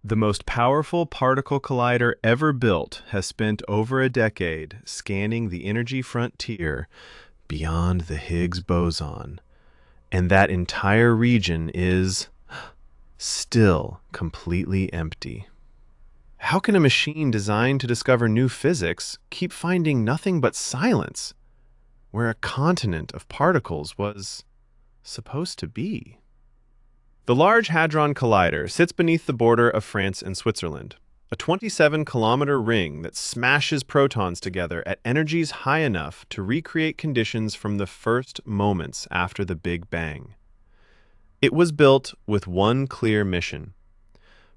The most powerful particle collider ever built has spent over a decade scanning the energy frontier beyond the Higgs boson, and that entire region is still completely empty. How can a machine designed to discover new physics keep finding nothing but silence, where a continent of particles was supposed to be? The Large Hadron Collider sits beneath the border of France and Switzerland, a 27-kilometer ring that smashes protons together at energies high enough to recreate conditions from the first moments after the Big Bang. It was built with one clear mission: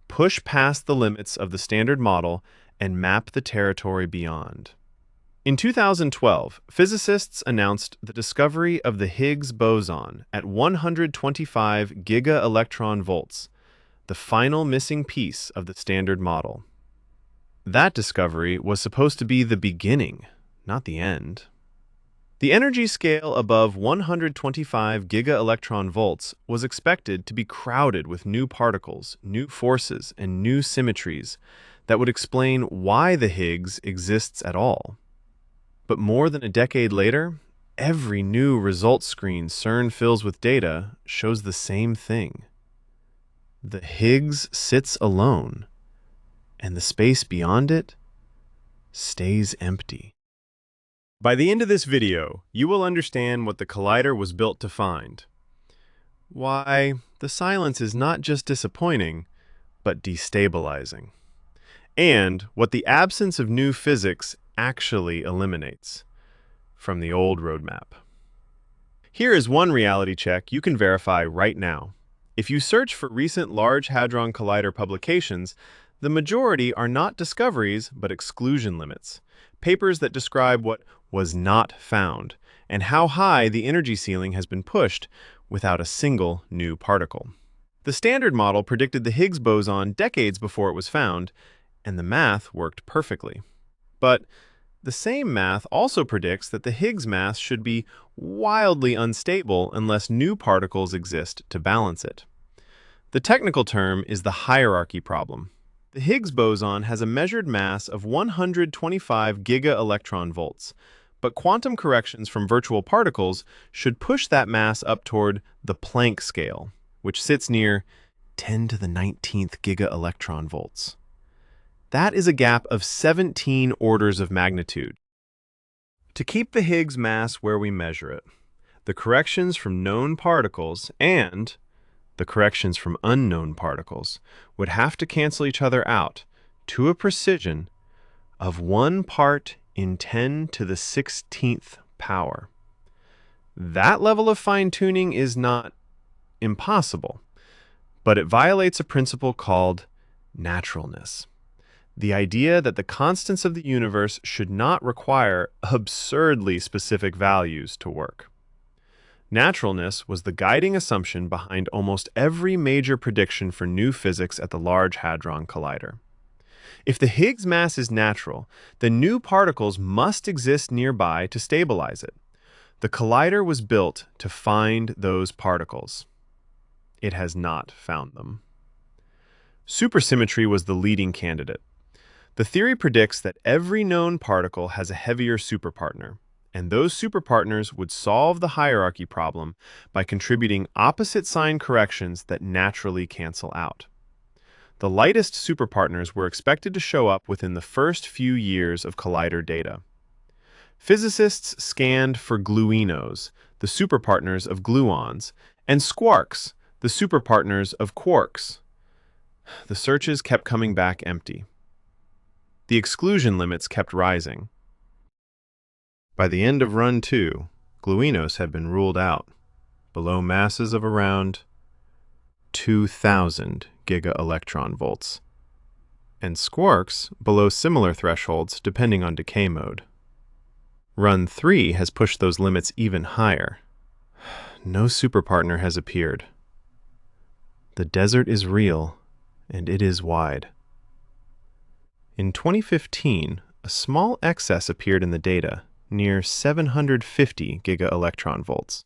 push past the limits of the Standard Model and map the territory beyond. In 2012, physicists announced the discovery of the Higgs boson at 125 giga-electron volts, the final missing piece of the Standard Model. That discovery was supposed to be the beginning, not the end. The energy scale above 125 giga-electron volts was expected to be crowded with new particles, new forces, and new symmetries that would explain why the Higgs exists at all. But more than a decade later, every new results screen CERN fills with data shows the same thing. The Higgs sits alone, and the space beyond it stays empty. By the end of this video, you will understand what the collider was built to find. Why the silence is not just disappointing, but destabilizing. And what the absence of new physics actually eliminates from the old roadmap. Here is one reality check you can verify right now. If you search for recent Large Hadron Collider publications, the majority are not discoveries but exclusion limits, papers that describe what was not found and how high the energy ceiling has been pushed without a single new particle. The Standard Model predicted the Higgs boson decades before it was found, and the math worked perfectly. But the same math also predicts that the Higgs mass should be wildly unstable unless new particles exist to balance it. The technical term is the hierarchy problem. The Higgs boson has a measured mass of 125 giga-electron volts, but quantum corrections from virtual particles should push that mass up toward the Planck scale, which sits near 10 to the 19th giga-electron volts. That is a gap of 17 orders of magnitude. To keep the Higgs mass where we measure it, the corrections from known particles and the corrections from unknown particles would have to cancel each other out to a precision of 1 part in 10 to the 16th power. That level of fine-tuning is not impossible, but it violates a principle called naturalness. The idea that the constants of the universe should not require absurdly specific values to work. Naturalness was the guiding assumption behind almost every major prediction for new physics at the Large Hadron Collider. If the Higgs mass is natural, then new particles must exist nearby to stabilize it. The collider was built to find those particles. It has not found them. Supersymmetry was the leading candidate. The theory predicts that every known particle has a heavier superpartner, and those superpartners would solve the hierarchy problem by contributing opposite sign corrections that naturally cancel out. The lightest superpartners were expected to show up within the first few years of collider data. Physicists scanned for gluinos, the superpartners of gluons, and squarks, the superpartners of quarks. The searches kept coming back empty. The exclusion limits kept rising. By the end of run 2, gluinos had been ruled out, below masses of around 2,000 giga-electron volts, and squarks below similar thresholds depending on decay mode. Run 3 has pushed those limits even higher. No superpartner has appeared. The desert is real, and it is wide. In 2015, a small excess appeared in the data, near 750 giga-electron volts.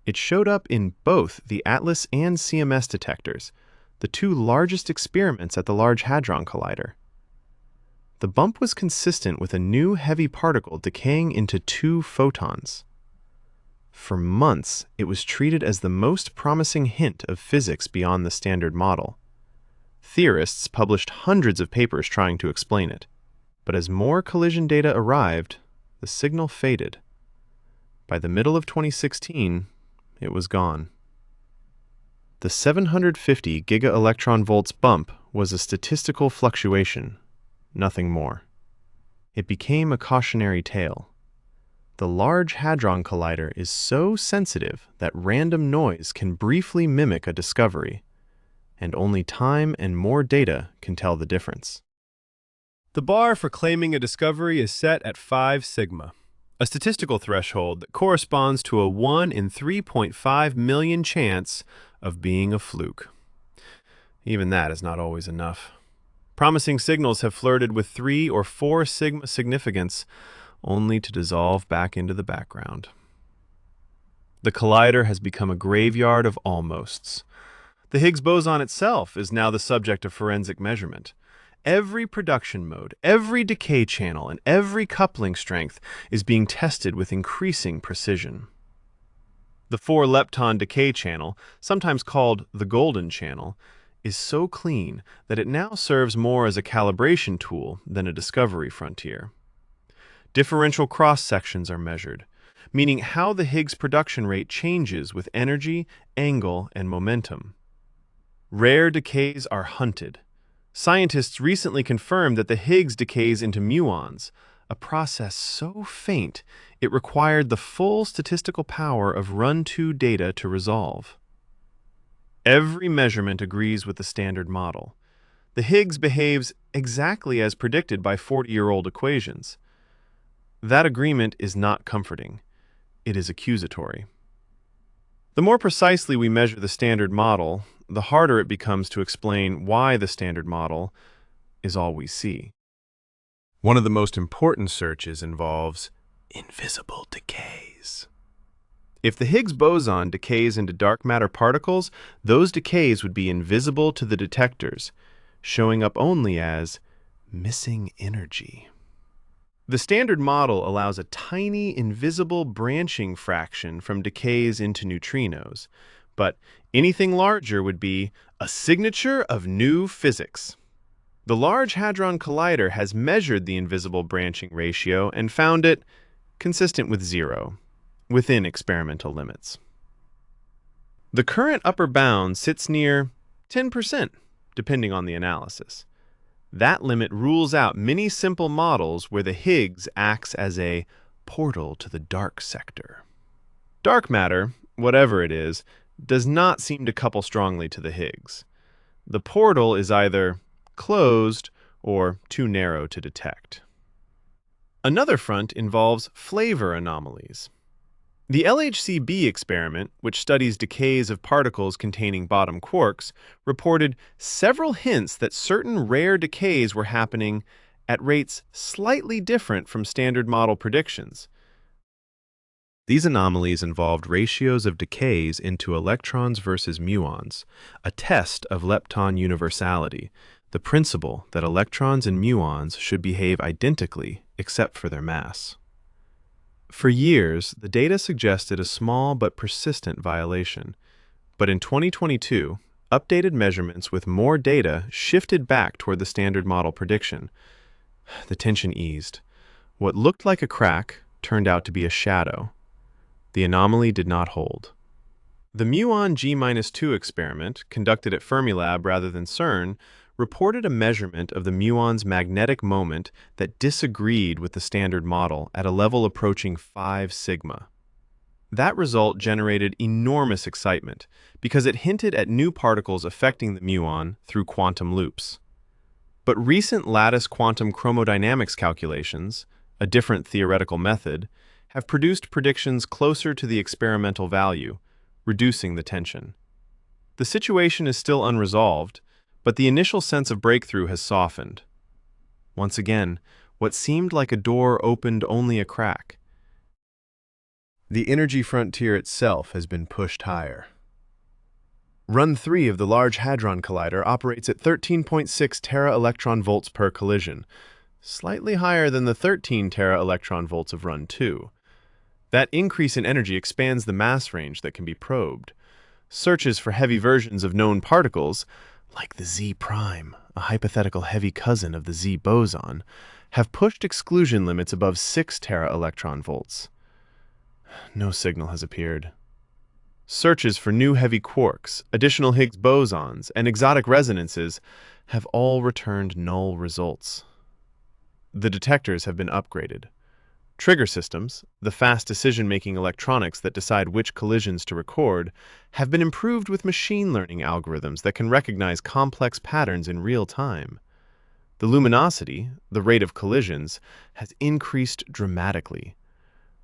It showed up in both the ATLAS and CMS detectors, the two largest experiments at the Large Hadron Collider. The bump was consistent with a new heavy particle decaying into 2 photons. For months, it was treated as the most promising hint of physics beyond the standard model. Theorists published hundreds of papers trying to explain it. But as more collision data arrived, the signal faded. By the middle of 2016, it was gone. The 750 giga-electron-volts bump was a statistical fluctuation, nothing more. It became a cautionary tale. The Large Hadron Collider is so sensitive that random noise can briefly mimic a discovery, and only time and more data can tell the difference. The bar for claiming a discovery is set at 5 sigma, a statistical threshold that corresponds to a 1 in 3.5 million chance of being a fluke. Even that is not always enough. Promising signals have flirted with 3 or 4 sigma significance, only to dissolve back into the background. The collider has become a graveyard of almosts. The Higgs boson itself is now the subject of forensic measurement. Every production mode, every decay channel, and every coupling strength is being tested with increasing precision. The 4-lepton decay channel, sometimes called the golden channel, is so clean that it now serves more as a calibration tool than a discovery frontier. Differential cross-sections are measured, meaning how the Higgs production rate changes with energy, angle, and momentum. Rare decays are hunted. Scientists recently confirmed that the Higgs decays into muons, a process so faint it required the full statistical power of run-2 data to resolve. Every measurement agrees with the standard model. The Higgs behaves exactly as predicted by 40-year-old equations. That agreement is not comforting. It is accusatory. The more precisely we measure the standard model, the harder it becomes to explain why the standard model is all we see. One of the most important searches involves invisible decays. If the Higgs boson decays into dark matter particles, those decays would be invisible to the detectors, showing up only as missing energy. The standard model allows a tiny, invisible branching fraction from decays into neutrinos, but anything larger would be a signature of new physics. The Large Hadron Collider has measured the invisible branching ratio and found it consistent with 0, within experimental limits. The current upper bound sits near 10%, depending on the analysis. That limit rules out many simple models where the Higgs acts as a portal to the dark sector. Dark matter, whatever it is, does not seem to couple strongly to the Higgs. The portal is either closed or too narrow to detect. Another front involves flavor anomalies. The LHC-B experiment, which studies decays of particles containing bottom quarks, reported several hints that certain rare decays were happening at rates slightly different from standard model predictions. These anomalies involved ratios of decays into electrons versus muons, a test of lepton universality, the principle that electrons and muons should behave identically except for their mass. For years, the data suggested a small but persistent violation, but in 2022, updated measurements with more data shifted back toward the standard model prediction. The tension eased. What looked like a crack turned out to be a shadow. The anomaly did not hold. The muon G-2 experiment, conducted at Fermilab rather than CERN, reported a measurement of the muon's magnetic moment that disagreed with the standard model at a level approaching 5 sigma. That result generated enormous excitement because it hinted at new particles affecting the muon through quantum loops. But recent lattice quantum chromodynamics calculations, a different theoretical method, have produced predictions closer to the experimental value, reducing the tension. The situation is still unresolved, but the initial sense of breakthrough has softened. Once again, what seemed like a door opened only a crack. The energy frontier itself has been pushed higher. Run 3 of the Large Hadron Collider operates at 13.6 tera-electron volts per collision, slightly higher than the 13 tera-electron volts of Run 2. That increase in energy expands the mass range that can be probed. Searches for heavy versions of known particles, like the Z prime, a hypothetical heavy cousin of the Z boson, have pushed exclusion limits above 6 tera-electron volts. No signal has appeared. Searches for new heavy quarks, additional Higgs bosons, and exotic resonances have all returned null results. The detectors have been upgraded. Trigger systems, the fast decision-making electronics that decide which collisions to record, have been improved with machine learning algorithms that can recognize complex patterns in real time. The luminosity, the rate of collisions, has increased dramatically.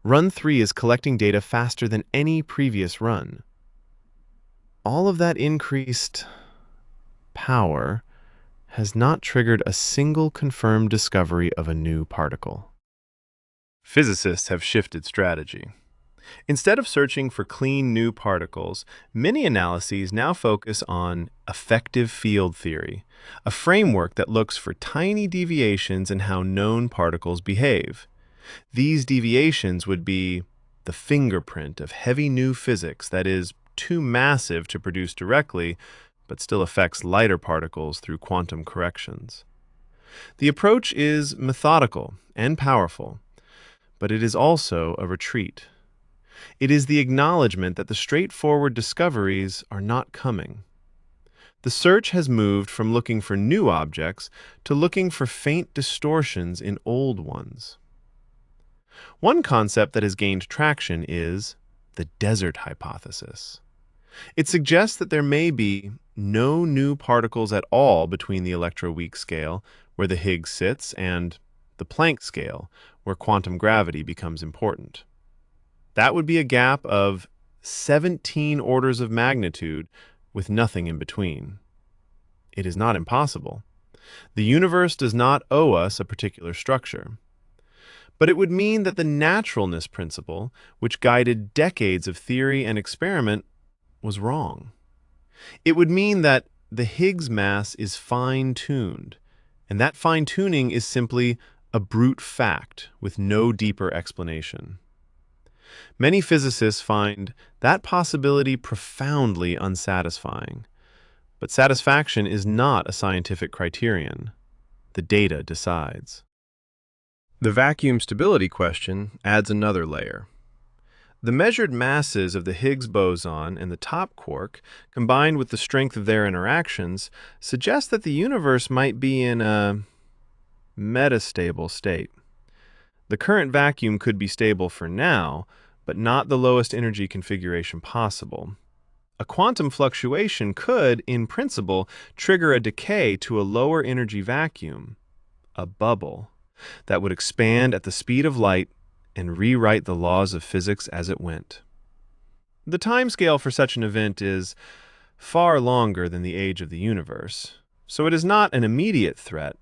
Run 3 is collecting data faster than any previous run. All of that increased power has not triggered a single confirmed discovery of a new particle. Physicists have shifted strategy. Instead of searching for clean new particles, many analyses now focus on effective field theory, a framework that looks for tiny deviations in how known particles behave. These deviations would be the fingerprint of heavy new physics that is too massive to produce directly, but still affects lighter particles through quantum corrections. The approach is methodical and powerful, but it is also a retreat. It is the acknowledgement that the straightforward discoveries are not coming. The search has moved from looking for new objects to looking for faint distortions in old ones. One concept that has gained traction is the desert hypothesis. It suggests that there may be no new particles at all between the electroweak scale, where the Higgs sits, and the Planck scale, where quantum gravity becomes important. That would be a gap of 17 orders of magnitude with nothing in between. It is not impossible. The universe does not owe us a particular structure. But it would mean that the naturalness principle, which guided decades of theory and experiment, was wrong. It would mean that the Higgs mass is fine-tuned, and that fine-tuning is simply a brute fact with no deeper explanation. Many physicists find that possibility profoundly unsatisfying, but satisfaction is not a scientific criterion. The data decides. The vacuum stability question adds another layer. The measured masses of the Higgs boson and the top quark, combined with the strength of their interactions, suggest that the universe might be in a metastable state. The current vacuum could be stable for now, but not the lowest energy configuration possible. A quantum fluctuation could, in principle, trigger a decay to a lower energy vacuum, a bubble, that would expand at the speed of light and rewrite the laws of physics as it went. The timescale for such an event is far longer than the age of the universe, so it is not an immediate threat,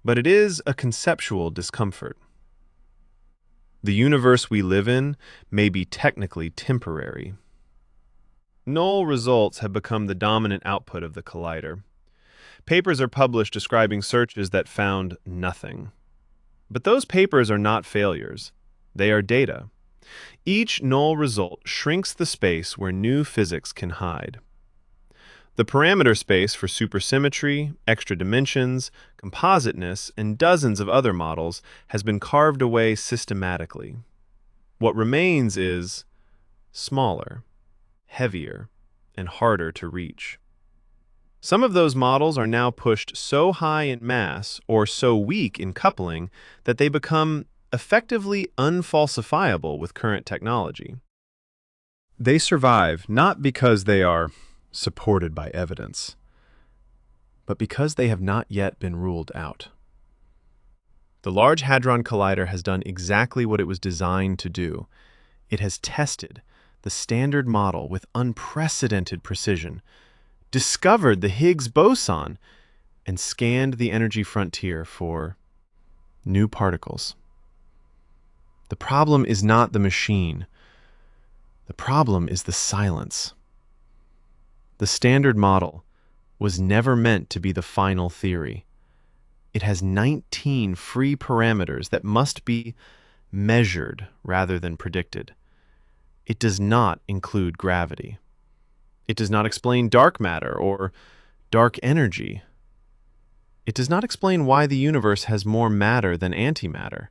but it is a conceptual discomfort. The universe we live in may be technically temporary. Null results have become the dominant output of the collider. Papers are published describing searches that found nothing. But those papers are not failures. They are data. Each null result shrinks the space where new physics can hide. The parameter space for supersymmetry, extra dimensions, compositeness, and dozens of other models has been carved away systematically. What remains is smaller, heavier, and harder to reach. Some of those models are now pushed so high in mass or so weak in coupling that they become effectively unfalsifiable with current technology. They survive not because they are supported by evidence, but because they have not yet been ruled out. The Large Hadron Collider has done exactly what it was designed to do. It has tested the standard model with unprecedented precision, discovered the Higgs boson, and scanned the energy frontier for new particles. The problem is not the machine. The problem is the silence. The Standard Model was never meant to be the final theory. It has 19 free parameters that must be measured rather than predicted. It does not include gravity. It does not explain dark matter or dark energy. It does not explain why the universe has more matter than antimatter.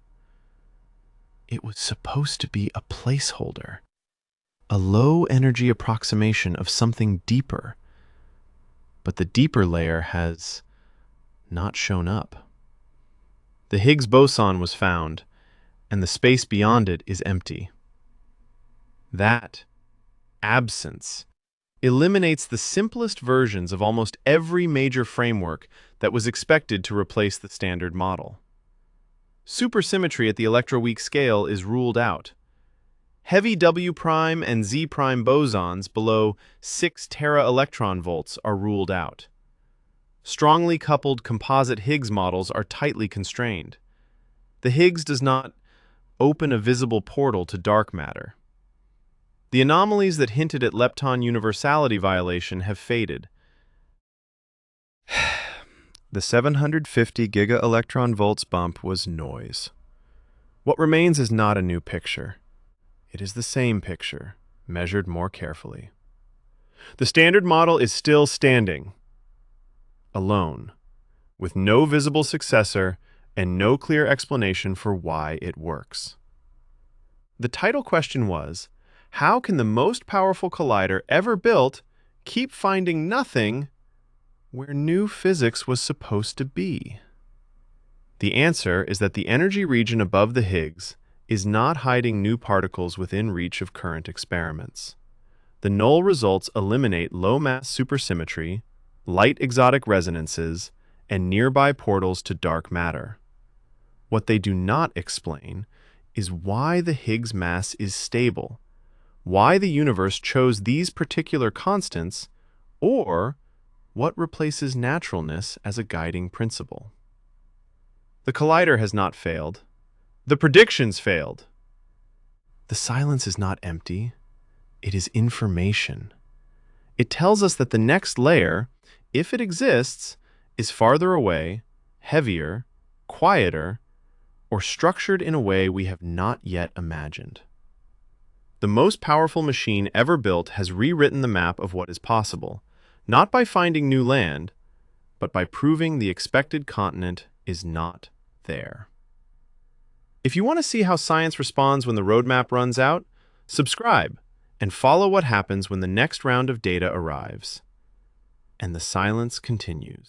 It was supposed to be a placeholder, a low-energy approximation of something deeper. But the deeper layer has not shown up. The Higgs boson was found, and the space beyond it is empty. That absence eliminates the simplest versions of almost every major framework that was expected to replace the Standard Model. Supersymmetry at the electroweak scale is ruled out. Heavy W' and Z' bosons below 6 tera-electron volts are ruled out. Strongly coupled composite Higgs models are tightly constrained. The Higgs does not open a visible portal to dark matter. The anomalies that hinted at lepton universality violation have faded. The 750 giga-electron volts bump was noise. What remains is not a new picture. It is the same picture, measured more carefully. The Standard Model is still standing, alone, with no visible successor and no clear explanation for why it works. The title question was, how can the most powerful collider ever built keep finding nothing where new physics was supposed to be? The answer is that the energy region above the Higgs is not hiding new particles within reach of current experiments. The null results eliminate low-mass supersymmetry, light exotic resonances, and nearby portals to dark matter. What they do not explain is why the Higgs mass is stable, why the universe chose these particular constants, or what replaces naturalness as a guiding principle. The collider has not failed. The predictions failed. The silence is not empty. It is information. It tells us that the next layer, if it exists, is farther away, heavier, quieter, or structured in a way we have not yet imagined. The most powerful machine ever built has rewritten the map of what is possible, not by finding new land, but by proving the expected continent is not there. If you want to see how science responds when the roadmap runs out, subscribe and follow what happens when the next round of data arrives. And the silence continues.